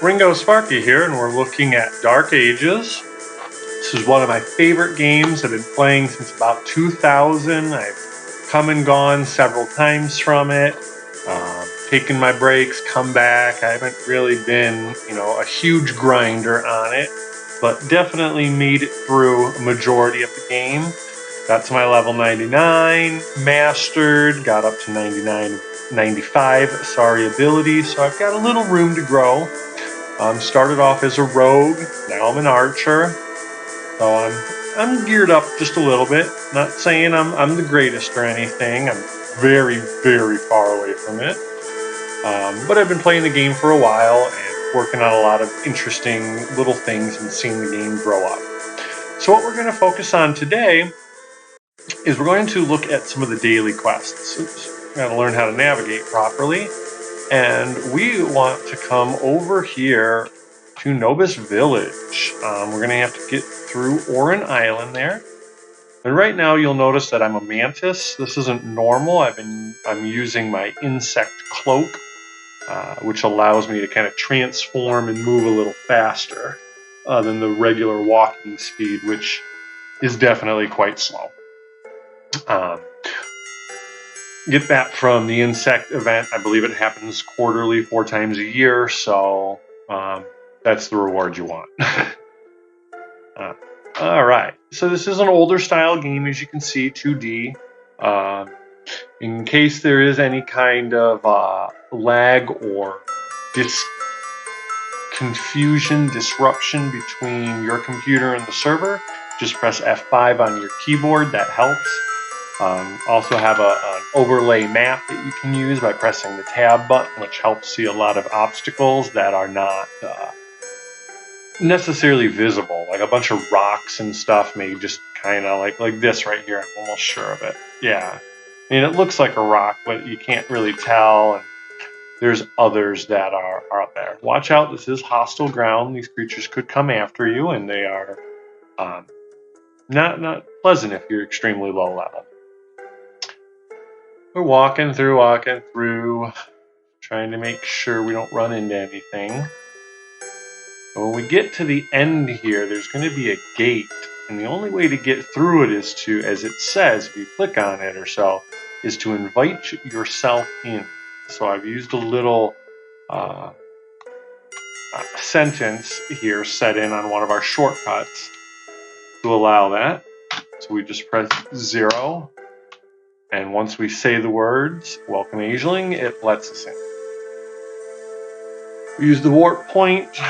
Ringo Sparky here, and we're looking at Dark Ages. This is one of my favorite games. I've been playing since about 2000. I've come and gone several times from it, taken my breaks, come back. I haven't really been, a huge grinder on it, but definitely made it through a majority of the game. Got to my level 99, mastered, got up to 95 ability, so I've got a little room to grow. Started off as a rogue, now I'm an archer, so I'm geared up just a little bit. Not saying I'm the greatest or anything. I'm very, very far away from it. But I've been playing the game for a while and working on a lot of interesting little things and seeing the game grow up. So what we're going to focus on today is we're going to look at some of the daily quests. We've got to learn how to navigate properly. And we want to come over here to Nobis Village. We're going to have to get through Orin Island there. And right now you'll notice that I'm a mantis. This isn't normal. I'm using my insect cloak, which allows me to kind of transform and move a little faster than the regular walking speed, which is definitely quite slow. Get that from the insect event. I believe it happens quarterly, 4 times a year, so that's the reward you want. All right, so this is an older style game, as you can see, 2D. In case there is any kind of lag or disruption between your computer and the server, just press F5 on your keyboard. That helps. Also have an overlay map that you can use by pressing the tab button, which helps see a lot of obstacles that are not necessarily visible. Like a bunch of rocks and stuff may just kind of like this right here. I'm almost sure of it. Yeah. I mean, it looks like a rock, but you can't really tell. And there's others that are out there. Watch out. This is hostile ground. These creatures could come after you, and they are not pleasant if you're extremely low level. We're walking through, trying to make sure we don't run into anything. But when we get to the end here, there's going to be a gate, and the only way to get through it is to, as it says, if you click on it or so, is to invite yourself in. So I've used a little sentence here set in on one of our shortcuts to allow that. So we just press 0. And once we say the words, welcome Ageling, it lets us in. We use the warp point,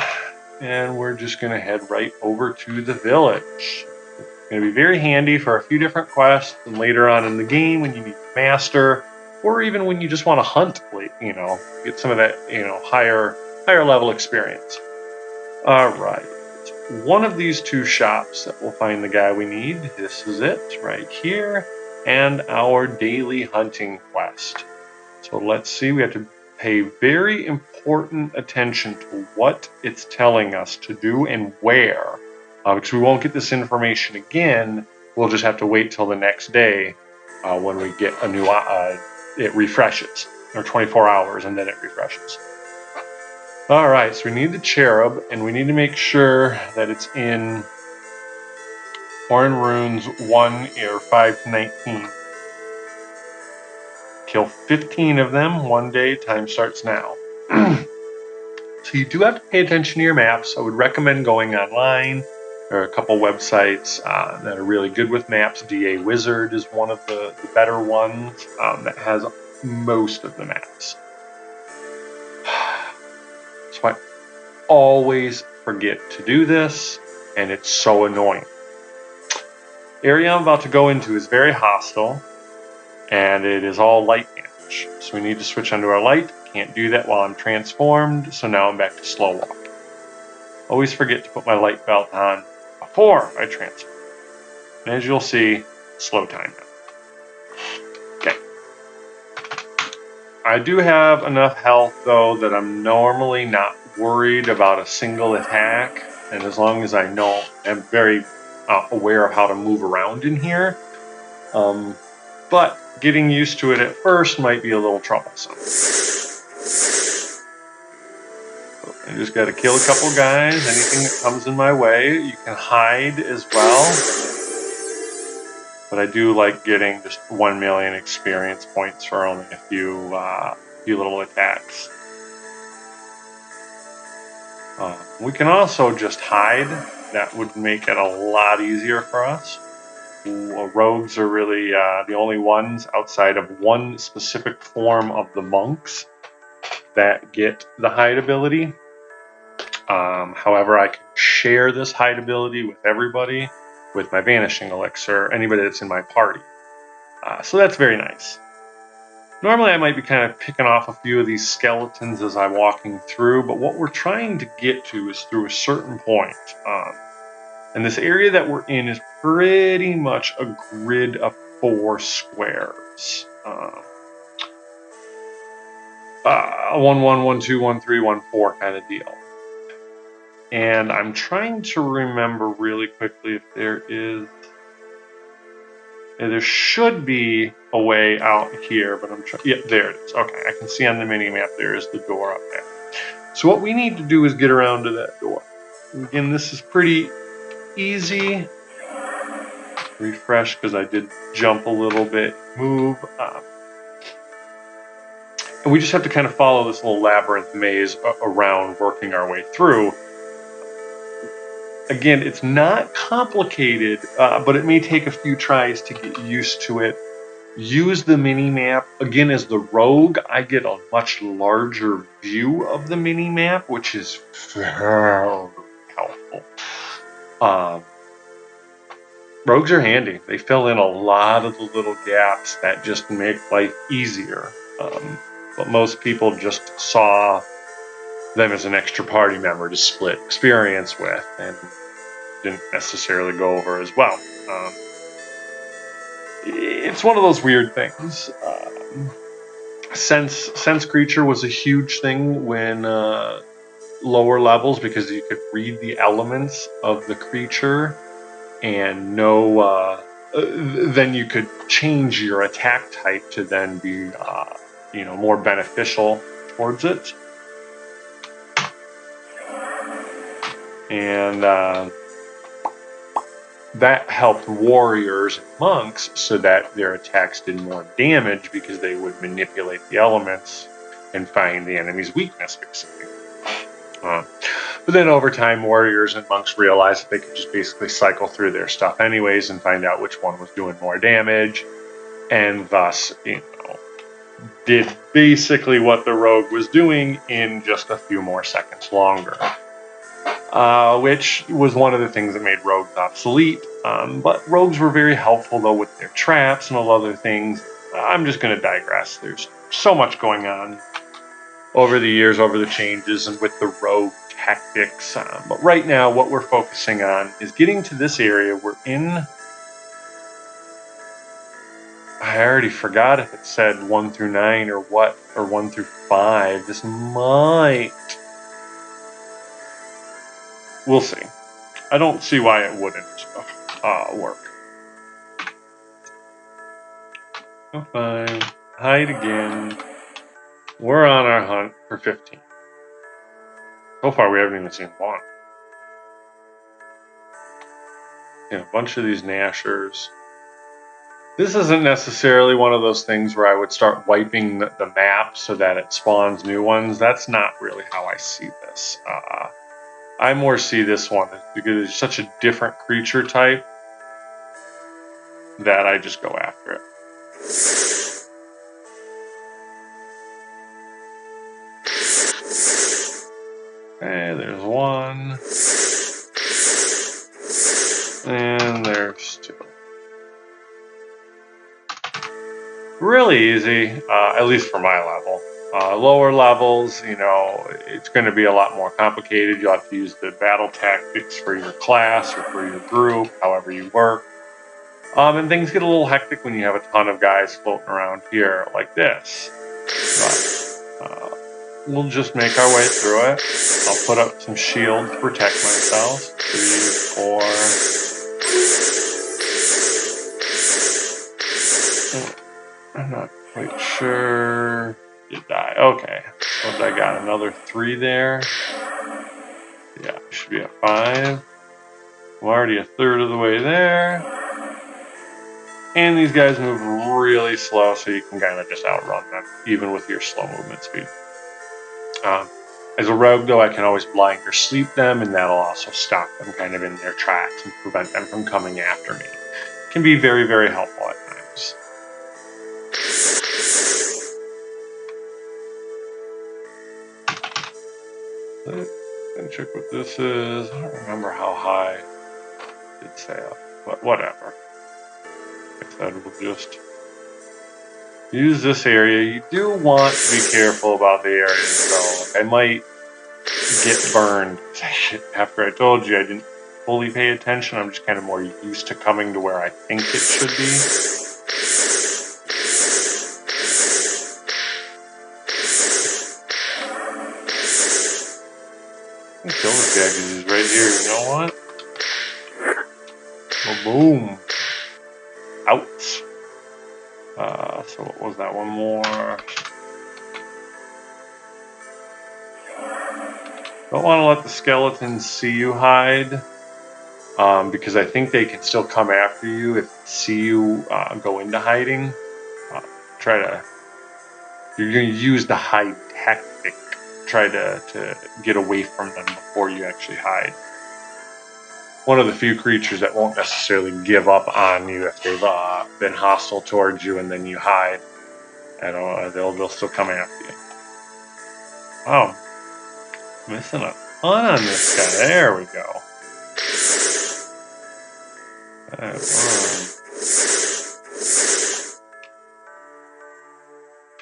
and we're just going to head right over to the village. It's going to be very handy for a few different quests, and later on in the game when you need to master, or even when you just want to hunt, get some of that, higher level experience. All right. One of these 2 shops that we'll find the guy we need. This is it right here. And our daily hunting quest. So let's see, we have to pay very important attention to what it's telling us to do and where, because we won't get this information again. We'll just have to wait till the next day when we get a new, it refreshes, or 24 hours, and then it refreshes. All right, so we need the cherub, and we need to make sure that it's in Orin Runes 1 or 5 to 19. Kill 15 of them one day. Time starts now. So you do have to pay attention to your maps. I would recommend going online. There are a couple websites that are really good with maps. DA Wizard is one of the better ones that has most of the maps. So I always forget to do this, and it's so annoying. The area I'm about to go into is very hostile, and it is all light damage. So we need to switch onto our light. Can't do that while I'm transformed, so now I'm back to slow walk. Always forget to put my light belt on before I transform. And as you'll see, slow time now. Okay. I do have enough health, though, that I'm normally not worried about a single attack. And as long as I know, I'm very aware of how to move around in here. But getting used to it at first might be a little troublesome. I just got to kill a couple guys, anything that comes in my way. You can hide as well. But I do like getting just 1 million experience points for only a few little attacks. We can also just hide. That would make it a lot easier for us. Rogues are really the only ones outside of one specific form of the monks that get the hide ability. However, I can share this hide ability with everybody with my vanishing elixir, anybody that's in my party. So that's very nice. Normally I might be kind of picking off a few of these skeletons as I'm walking through, but what we're trying to get to is through a certain point. And this area that we're in is pretty much a grid of 4 squares. 1, 1, 1, 2, 1, 3, 1, 4 kind of deal. And I'm trying to remember really quickly if there is... There should be a way out here, but yeah, there it is. Okay, I can see on the mini-map there is the door up there. So what we need to do is get around to that door. And again, this is pretty easy. Refresh, because I did jump a little bit, move. And we just have to kind of follow this little labyrinth maze around, working our way through. Again, it's not complicated, but it may take a few tries to get used to it. Use the mini-map. Again, as the rogue, I get a much larger view of the mini-map, which is very helpful. Rogues are handy. They fill in a lot of the little gaps that just make life easier. But most people just saw them as an extra party member to split experience with and didn't necessarily go over as well. It's one of those weird things. Sense creature was a huge thing when lower levels, because you could read the elements of the creature and know then you could change your attack type to then be more beneficial towards it. And that helped warriors and monks so that their attacks did more damage because they would manipulate the elements and find the enemy's weakness, basically. But then over time, warriors and monks realized that they could just basically cycle through their stuff anyways and find out which one was doing more damage, and thus, did basically what the rogue was doing in just a few more seconds longer. Which was one of the things that made rogues obsolete. But rogues were very helpful, though, with their traps and all other things. I'm just going to digress. There's so much going on over the years, over the changes, and with the rogue tactics. But right now, what we're focusing on is getting to this area. We're in... I already forgot if it said 1 through 9 or what, or 1 through 5. This might... We'll see. I don't see why it wouldn't work. Oh, fine. Hide again. We're on our hunt for 15. So far, we haven't even seen one. A bunch of these Nashers. This isn't necessarily one of those things where I would start wiping the map so that it spawns new ones. That's not really how I see this. I more see this one because it's such a different creature type that I just go after it. Okay, there's one. And there's 2. Really easy, at least for my level. Lower levels, it's going to be a lot more complicated. You'll have to use the battle tactics for your class or for your group, however you work. And things get a little hectic when you have a ton of guys floating around here like this. But we'll just make our way through it. I'll put up some shields to protect myself. 3, 4... I'm not quite sure. Did die. Okay. What did I got? Another 3 there. Yeah, should be at 5. I'm already a third of the way there. And these guys move really slow, so you can kind of just outrun them, even with your slow movement speed. As a rogue, though, I can always blind or sleep them, and that'll also stop them kind of in their tracks and prevent them from coming after me. It can be very, very helpful at times. Let's check what this is. I don't remember how high it say up, but whatever. Like I said, we'll just use this area. You do want to be careful about the areas, though. Like I might get burned after I told you I didn't fully pay attention. I'm just kind of more used to coming to where I think it should be. Kill this guy because he's right here. You know what? Oh, boom. Ouch. So what was that? One more. Don't want to let the skeletons see you hide, because I think they can still come after you if they see you go into hiding. You're going to use the hide tactic. Try to get away from them before you actually hide. One of the few creatures that won't necessarily give up on you if they've been hostile towards you and then you hide. And they'll still come after you. Oh, missing a ton on this guy. There we go.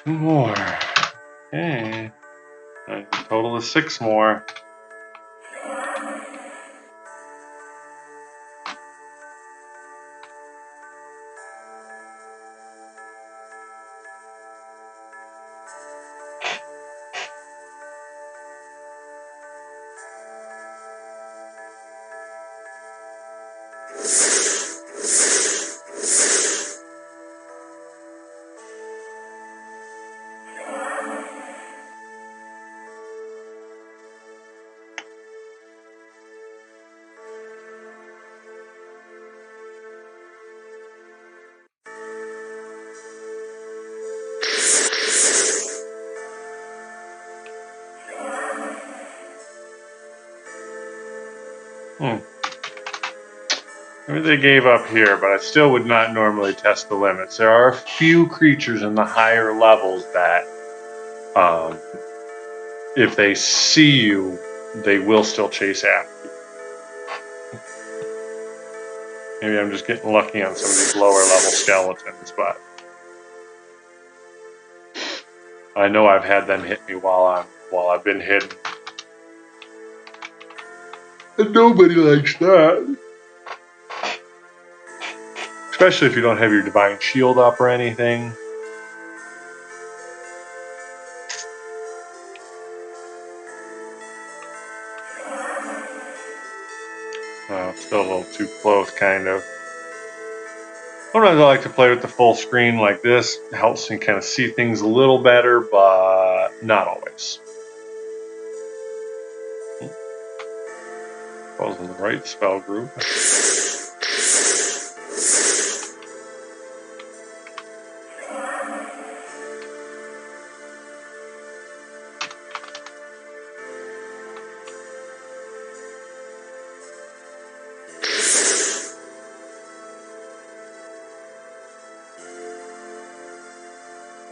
Two more. Okay. Total is 6 more. Maybe they gave up here, but I still would not normally test the limits. There are a few creatures in the higher levels that, if they see you, they will still chase after you. Maybe I'm just getting lucky on some of these lower level skeletons, but I know I've had them hit me while I've been hidden. And nobody likes that. Especially if you don't have your divine shield up or anything. Still a little too close, kind of. Sometimes I like to play with the full screen like this. It helps me kind of see things a little better, but not always. I was in the right spell group.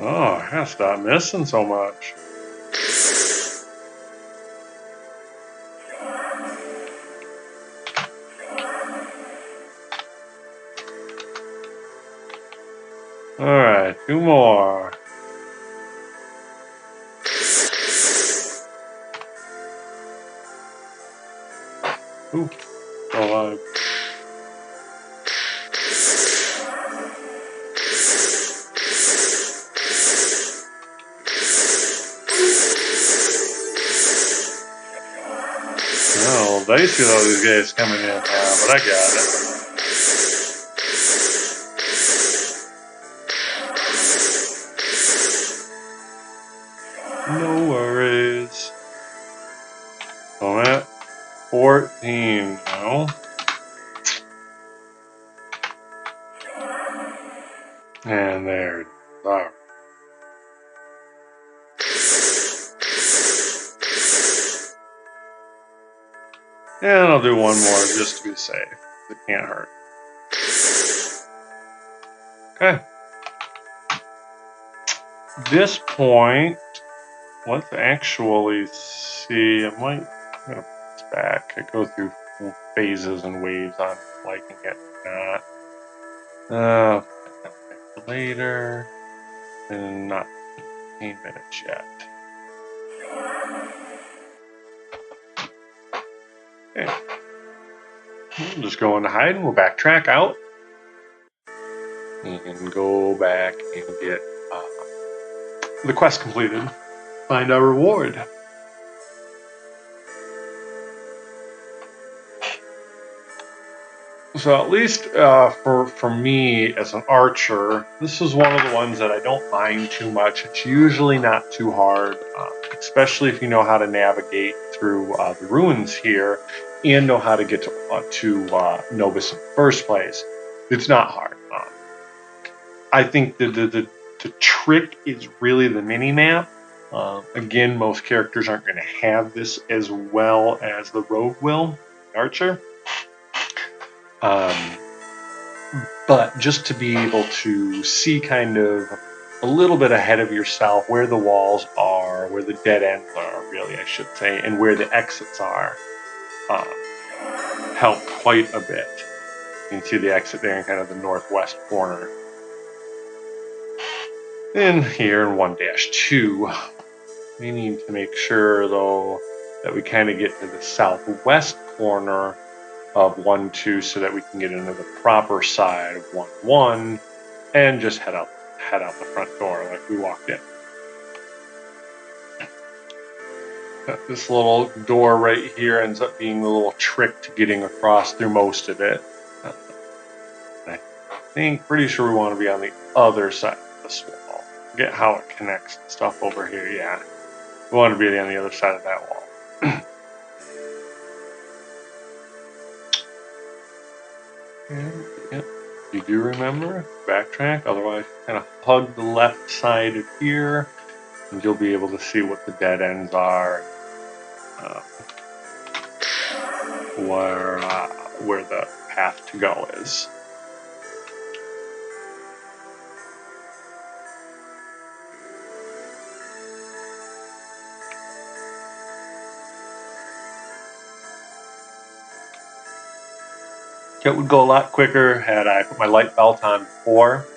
Oh, I gotta stop missing so much. Alright, 2 more. Ooh, still alive. Oh, dicey though, these guys coming in now, but I got it. No worries. Oh, man. 14, no. And there. Sorry. And I'll do one more just to be safe. It can't hurt. Okay. At this point, let's actually see. I'm going to put this back. I go through phases and waves on liking it or not. Later. And not 15 minutes yet. Okay. We'll just go into hide and we'll backtrack out. And go back and get the quest completed. Find our reward. So at least for me as an archer, this is one of the ones that I don't mind too much. It's usually not too hard, especially if you know how to navigate through the ruins here and know how to get to Nobis in the first place. It's not hard. I think the trick is really the mini-map. Again, most characters aren't going to have this as well as the rogue will, archer. But just to be able to see kind of a little bit ahead of yourself where the walls are, where the dead ends are, really, I should say, and where the exits are, help quite a bit. You can see the exit there in kind of the northwest corner. And here in 1-2, we need to make sure, though, that we kind of get to the southwest corner of 1-2 so that we can get into the proper side of 1-1 and just head out the front door like we walked in. This little door right here ends up being the little trick to getting across through most of it. I think, pretty sure we want to be on the other side of this wall. Forget how it connects and stuff over here, yeah. We want to be on the other side of that wall. Yep. You do remember, backtrack, otherwise kind of hug the left side of here and you'll be able to see what the dead ends are, where the path to go is. It would go a lot quicker had I put my light belt on before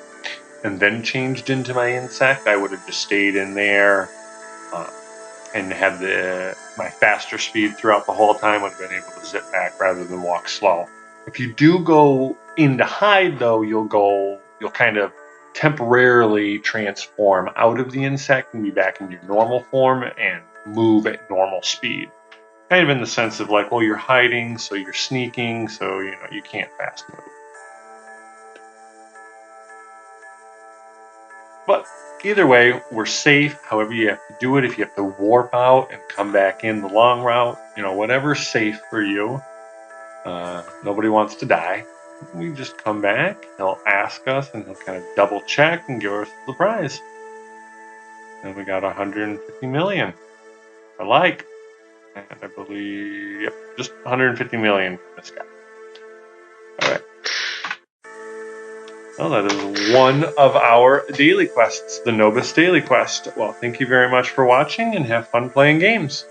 and then changed into my insect. I would have just stayed in there and had my faster speed throughout the whole time. Would have been able to zip back rather than walk slow. If you do go into hide, though, you'll kind of temporarily transform out of the insect and be back in your normal form and move at normal speed. Kind of in the sense of like, well, you're hiding, so you're sneaking, so you can't fast move. But either way, we're safe. However you have to do it, if you have to warp out and come back in the long route, whatever's safe for you. Nobody wants to die. We just come back, he'll ask us, and he'll kind of double check and give us the prize. And we got 150 million. I like. And I believe, yep, just 150 million for this guy. All right. Well, that is one of our daily quests, the Nobis daily quest. Well, thank you very much for watching and have fun playing games.